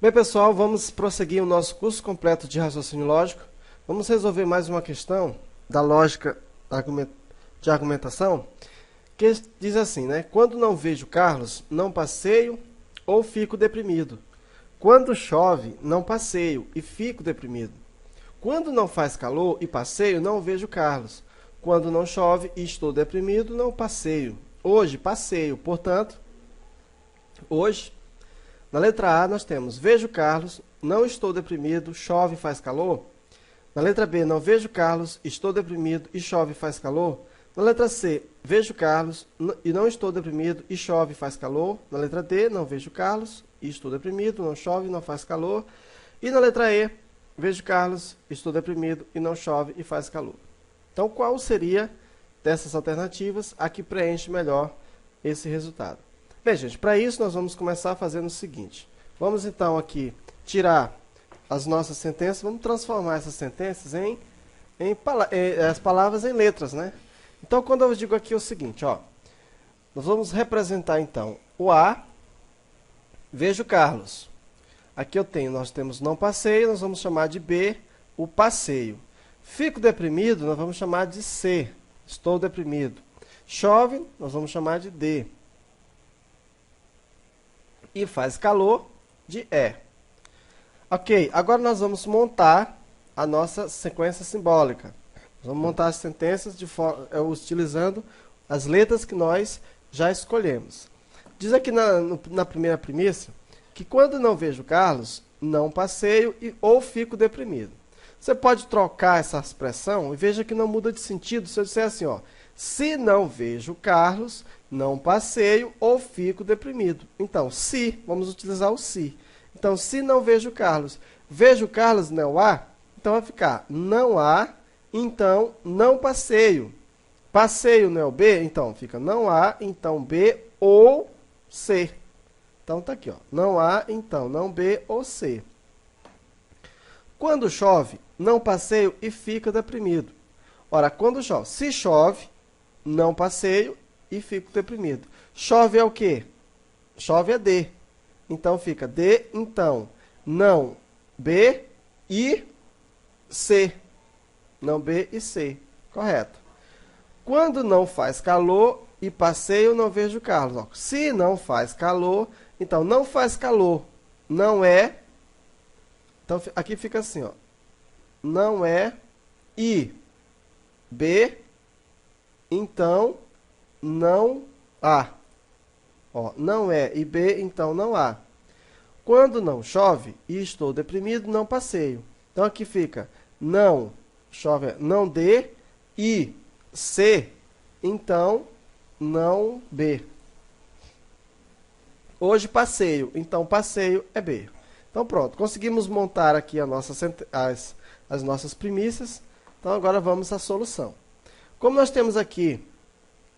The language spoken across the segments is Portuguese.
Bem, pessoal, vamos prosseguir o nosso curso completo de raciocínio lógico. Vamos resolver mais uma questão da lógica de argumentação, que diz assim, né? Quando não vejo Carlos, não passeio ou fico deprimido. Quando chove, não passeio e fico deprimido. Quando não faz calor e passeio, não vejo Carlos. Quando não chove e estou deprimido, não passeio. Hoje, passeio. Portanto, hoje, na letra A, nós temos vejo Carlos, não estou deprimido, chove e faz calor. Na letra B, não vejo Carlos, estou deprimido e chove e faz calor. Na letra C, vejo Carlos e não estou deprimido e chove e faz calor. Na letra D, não vejo Carlos e estou deprimido, não chove e não faz calor. E na letra E, vejo Carlos, estou deprimido e não chove e faz calor. Então, qual seria dessas alternativas a que preenche melhor esse resultado? Bem, gente, para isso nós vamos começar fazendo o seguinte. Vamos então aqui tirar as nossas sentenças, vamos transformar essas sentenças as palavras em letras, né? Então, quando eu digo aqui o seguinte, ó, nós vamos representar então o A, vejo Carlos. Aqui nós temos não passeio, nós vamos chamar de B, o passeio. Fico deprimido, nós vamos chamar de C, estou deprimido. Chove, nós vamos chamar de D. E faz calor, de E. Ok, agora nós vamos montar a nossa sequência simbólica. Vamos montar as sentenças utilizando as letras que nós já escolhemos. Diz aqui na primeira premissa que quando não vejo Carlos, não passeio ou fico deprimido. Você pode trocar essa expressão e veja que não muda de sentido se eu disser assim, ó, se não vejo Carlos, não passeio ou fico deprimido. Então, se, vamos utilizar o se. Então, se não vejo Carlos, vejo Carlos não há, então vai ficar não há, então não passeio. Passeio não é o B, então fica não há, então B ou C. Então tá aqui, ó, não há, então não B ou C. Quando chove, não passeio e fico deprimido. Ora, quando chove, se chove, não passeio e fico deprimido. Chove é o quê? Chove é D. Então fica D, então, não B e C. Não B e C. Correto. Quando não faz calor e passeio, não vejo Carlos. Ó, se não faz calor, então não faz calor. Não é. Então aqui fica assim, ó. Não é I. B. Então não há. Ó, não é e B, então não há. Quando não chove e estou deprimido, não passeio. Então aqui fica não chove, não D e C, então não B. Hoje passeio, então passeio é B. Então pronto, conseguimos montar aqui as nossas premissas. Então agora vamos à solução. Como nós temos aqui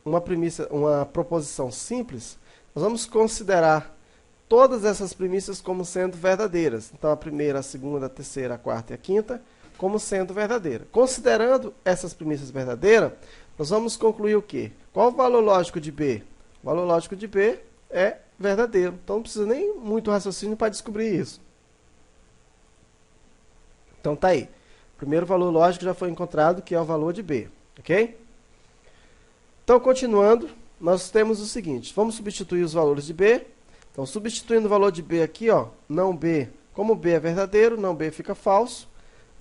uma proposição simples, nós vamos considerar todas essas premissas como sendo verdadeiras. Então, a primeira, a segunda, a terceira, a quarta e a quinta como sendo verdadeira. Considerando essas premissas verdadeiras, nós vamos concluir o quê? Qual o valor lógico de B? O valor lógico de B é verdadeiro. Então, não precisa nem muito raciocínio para descobrir isso. Então, tá aí. O primeiro valor lógico já foi encontrado, que é o valor de B. Ok? Então, continuando, nós temos o seguinte. Vamos substituir os valores de B. Então, substituindo o valor de B aqui, ó, não B, como B é verdadeiro, não B fica falso.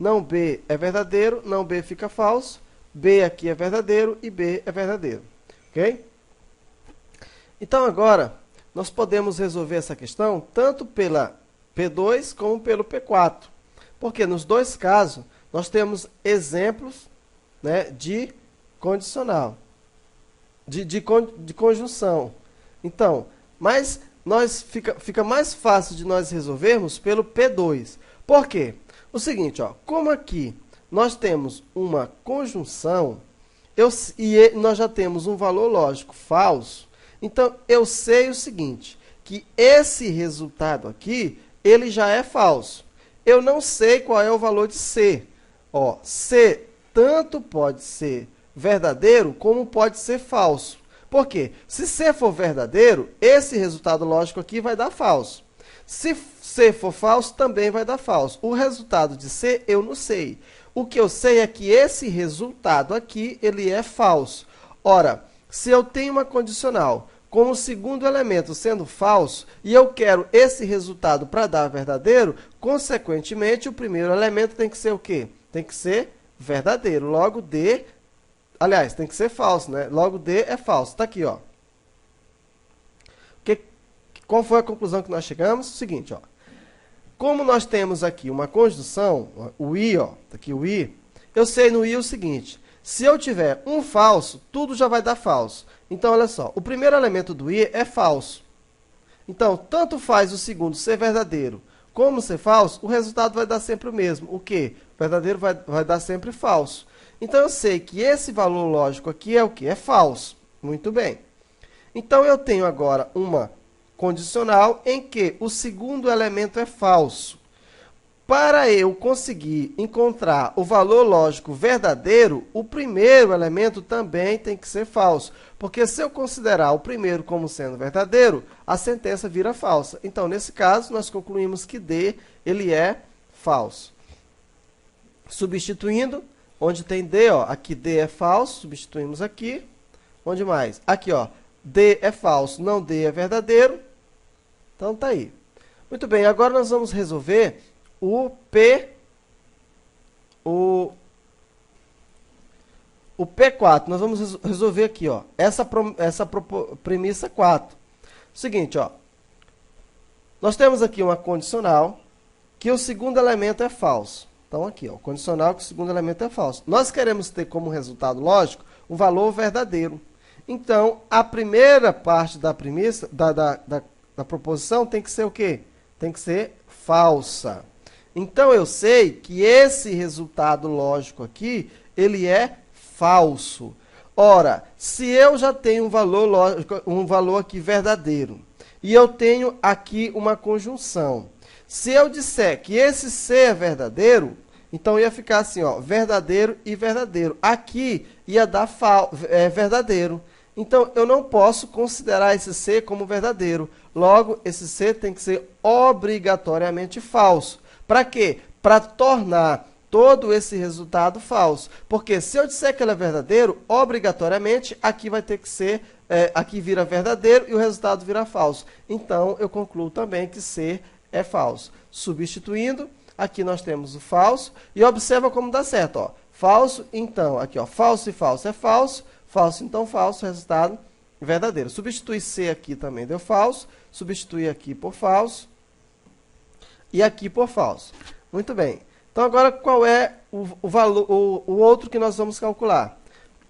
Não B é verdadeiro, não B fica falso. B aqui é verdadeiro e B é verdadeiro. Ok? Então, agora, nós podemos resolver essa questão tanto pela P2 como pelo P4. Porque nos dois casos, nós temos exemplos, né, de condicional. De conjunção. Então, mas fica mais fácil de nós resolvermos pelo P2. Por quê? O seguinte, ó, como aqui nós temos uma conjunção e nós já temos um valor lógico falso, então eu sei o seguinte, que esse resultado aqui, ele já é falso. Eu não sei qual é o valor de C. Ó, C tanto pode ser verdadeiro como pode ser falso. Por quê? Se C for verdadeiro, esse resultado lógico aqui vai dar falso. Se C for falso, também vai dar falso. O resultado de C eu não sei. O que eu sei é que esse resultado aqui, ele é falso. Ora, se eu tenho uma condicional com o segundo elemento sendo falso, e eu quero esse resultado para dar verdadeiro, consequentemente, o primeiro elemento tem que ser o quê? Tem que ser verdadeiro. Logo, D, aliás, tem que ser falso, né? Logo, D é falso. Está aqui, ó. Qual foi a conclusão que nós chegamos? Seguinte, ó. Como nós temos aqui uma conjunção, o I, ó, tá aqui o I, eu sei no I o seguinte, se eu tiver um falso, tudo já vai dar falso. Então, olha só, o primeiro elemento do I é falso. Então, tanto faz o segundo ser verdadeiro como ser falso, o resultado vai dar sempre o mesmo. O quê? O verdadeiro vai dar sempre falso. Então, eu sei que esse valor lógico aqui é o quê? É falso. Muito bem. Então, eu tenho agora uma condicional em que o segundo elemento é falso. Para eu conseguir encontrar o valor lógico verdadeiro, o primeiro elemento também tem que ser falso. Porque se eu considerar o primeiro como sendo verdadeiro, a sentença vira falsa. Então, nesse caso, nós concluímos que D ele é falso. Substituindo, onde tem D, ó, aqui D é falso, substituímos aqui. Onde mais? Aqui, ó, D é falso, não D é verdadeiro. Então, tá aí. Muito bem, agora nós vamos resolver o P4. Nós vamos resolver aqui, ó, essa premissa 4. Seguinte, ó, nós temos aqui uma condicional que o segundo elemento é falso. Então, aqui, ó, condicional que o segundo elemento é falso. Nós queremos ter como resultado lógico o valor verdadeiro. Então, a primeira parte da premissa, da proposição tem que ser o quê? Tem que ser falsa. Então, eu sei que esse resultado lógico aqui, ele é falso. Ora, se eu já tenho um valor lógico, um valor aqui verdadeiro, e eu tenho aqui uma conjunção, se eu disser que esse C é verdadeiro, então ia ficar assim, ó, verdadeiro e verdadeiro. Aqui ia dar verdadeiro. Então, eu não posso considerar esse C como verdadeiro. Logo, esse C tem que ser obrigatoriamente falso. Para quê? Para tornar todo esse resultado falso. Porque se eu disser que ele é verdadeiro, obrigatoriamente, aqui vai ter que ser, aqui vira verdadeiro e o resultado vira falso. Então, eu concluo também que C é falso. Substituindo, aqui nós temos o falso. E observa como dá certo, ó. Falso, então, aqui, ó, falso e falso é falso. Falso, então, falso, resultado verdadeiro. Substituir C aqui também deu falso. Substituir aqui por falso. E aqui por falso. Muito bem. Então, agora, qual é o valor, o outro que nós vamos calcular?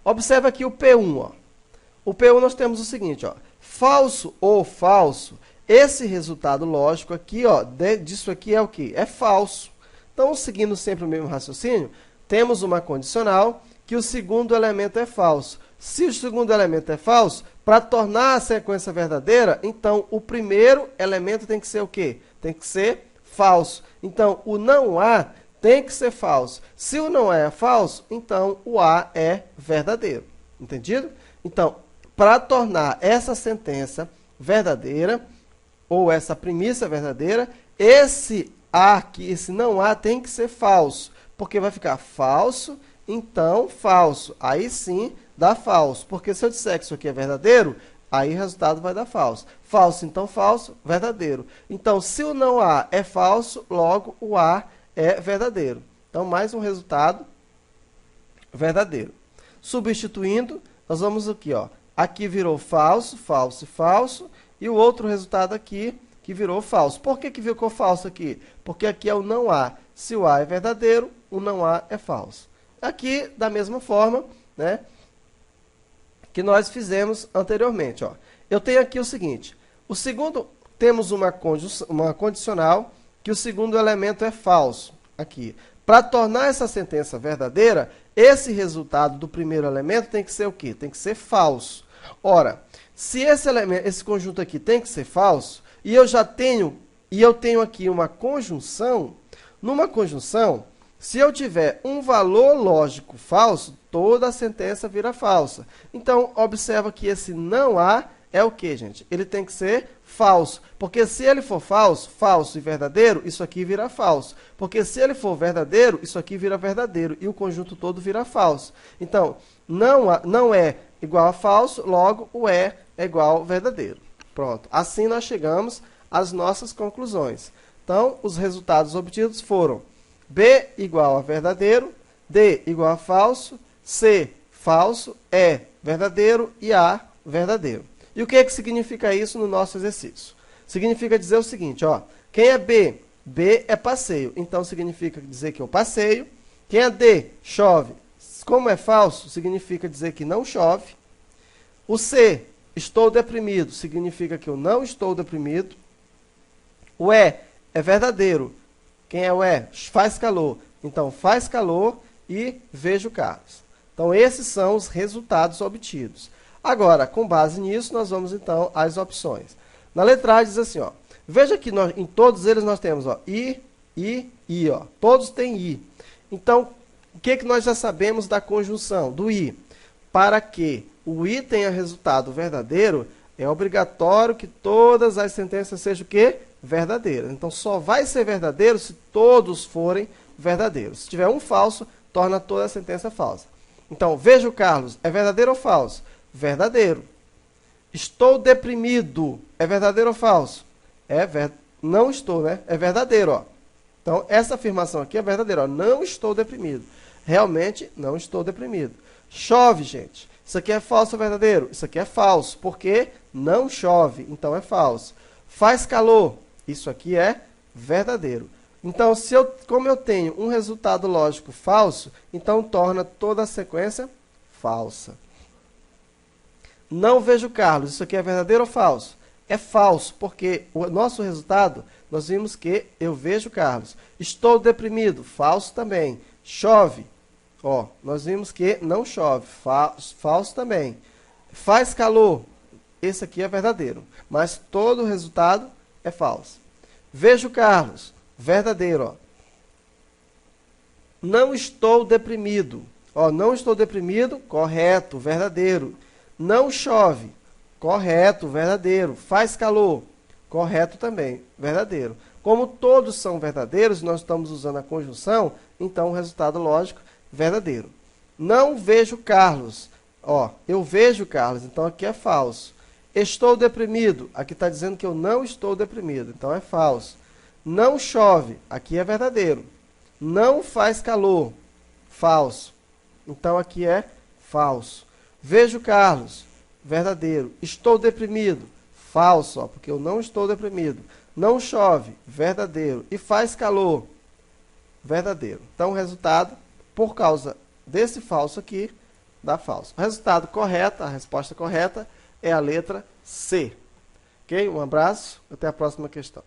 Observa aqui o P1. Ó. O P1 nós temos o seguinte, ó, falso ou falso, esse resultado lógico aqui, ó, disso aqui é o quê? É falso. Então, seguindo sempre o mesmo raciocínio, temos uma condicional que o segundo elemento é falso. Se o segundo elemento é falso, para tornar a sequência verdadeira, então o primeiro elemento tem que ser o quê? Tem que ser falso. Então, o não A tem que ser falso. Se o não A é falso, então o A é verdadeiro. Entendido? Então, para tornar essa sentença verdadeira, ou essa premissa verdadeira, esse A aqui, esse não A, tem que ser falso. Porque vai ficar falso, então falso. Aí sim dá falso. Porque se eu disser que isso aqui é verdadeiro, aí o resultado vai dar falso. Falso, então falso, verdadeiro. Então, se o não A é falso, logo o A é verdadeiro. Então, mais um resultado verdadeiro. Substituindo, nós vamos aqui, ó. Aqui virou falso, falso e falso. E o outro resultado aqui, que virou falso. Por que ficou falso aqui? Porque aqui é o não A. Se o A é verdadeiro, o não A é falso. Aqui, da mesma forma, né, que nós fizemos anteriormente. Ó. Eu tenho aqui o seguinte. O segundo, temos uma condicional que o segundo elemento é falso. Aqui. Para tornar essa sentença verdadeira, esse resultado do primeiro elemento tem que ser o quê? Tem que ser falso. Ora, se esse conjunto aqui tem que ser falso, e eu tenho aqui uma conjunção, numa conjunção, se eu tiver um valor lógico falso, toda a sentença vira falsa. Então, observa que esse não A é o que, gente? Ele tem que ser falso. Porque se ele for falso, falso e verdadeiro, isso aqui vira falso. Porque se ele for verdadeiro, isso aqui vira verdadeiro. E o conjunto todo vira falso. Então, não é igual a falso, logo o é igual a verdadeiro. Pronto. Assim nós chegamos às nossas conclusões. Então, os resultados obtidos foram B igual a verdadeiro, D igual a falso, C falso, E verdadeiro e A verdadeiro. E o que é que significa isso no nosso exercício? Significa dizer o seguinte, ó, quem é B? B é passeio, então significa dizer que eu passeio. Quem é D? Chove. Como é falso, significa dizer que não chove. O C, estou deprimido, significa que eu não estou deprimido. O E é verdadeiro. Quem é o E? Faz calor. Então, faz calor e vejo Carlos. Então, esses são os resultados obtidos. Agora, com base nisso, nós vamos, então, às opções. Na letra A diz assim, ó, veja que em todos eles nós temos ó, I. Ó. Todos têm I. Então, o que nós já sabemos da conjunção do I? Para que o I tenha resultado verdadeiro, é obrigatório que todas as sentenças sejam o quê? Verdadeiras. Então, só vai ser verdadeiro se todos forem verdadeiros. Se tiver um falso, torna toda a sentença falsa. Então, veja o Carlos, é verdadeiro ou falso? Verdadeiro. Estou deprimido, é verdadeiro ou falso? Não estou, né? É verdadeiro, ó. Então, essa afirmação aqui é verdadeira, ó. Não estou deprimido. Realmente, não estou deprimido. Chove, gente. Isso aqui é falso ou verdadeiro? Isso aqui é falso, porque não chove, então é falso. Faz calor. Isso aqui é verdadeiro. Então, como eu tenho um resultado lógico falso, então torna toda a sequência falsa. Não vejo Carlos. Isso aqui é verdadeiro ou falso? É falso, porque o nosso resultado, nós vimos que eu vejo Carlos. Estou deprimido. Falso também. Chove. Ó, nós vimos que não chove. Falso também. Faz calor. Esse aqui é verdadeiro, mas todo o resultado é falso. Vejo Carlos. Verdadeiro, ó. Não estou deprimido. Ó, não estou deprimido, correto, verdadeiro. Não chove, correto, verdadeiro. Faz calor, correto também, verdadeiro. Como todos são verdadeiros, nós estamos usando a conjunção, então o resultado lógico, verdadeiro. Não vejo Carlos. Ó, eu vejo Carlos, então aqui é falso. Estou deprimido, aqui está dizendo que eu não estou deprimido, então é falso. Não chove, aqui é verdadeiro. Não faz calor, falso. Então aqui é falso. Vejo Carlos, verdadeiro. Estou deprimido, falso, ó, porque eu não estou deprimido. Não chove, verdadeiro. E faz calor, verdadeiro. Então o resultado, por causa desse falso aqui, dá falso. O resultado correto, a resposta correta é a letra C. Ok? Um abraço, até a próxima questão.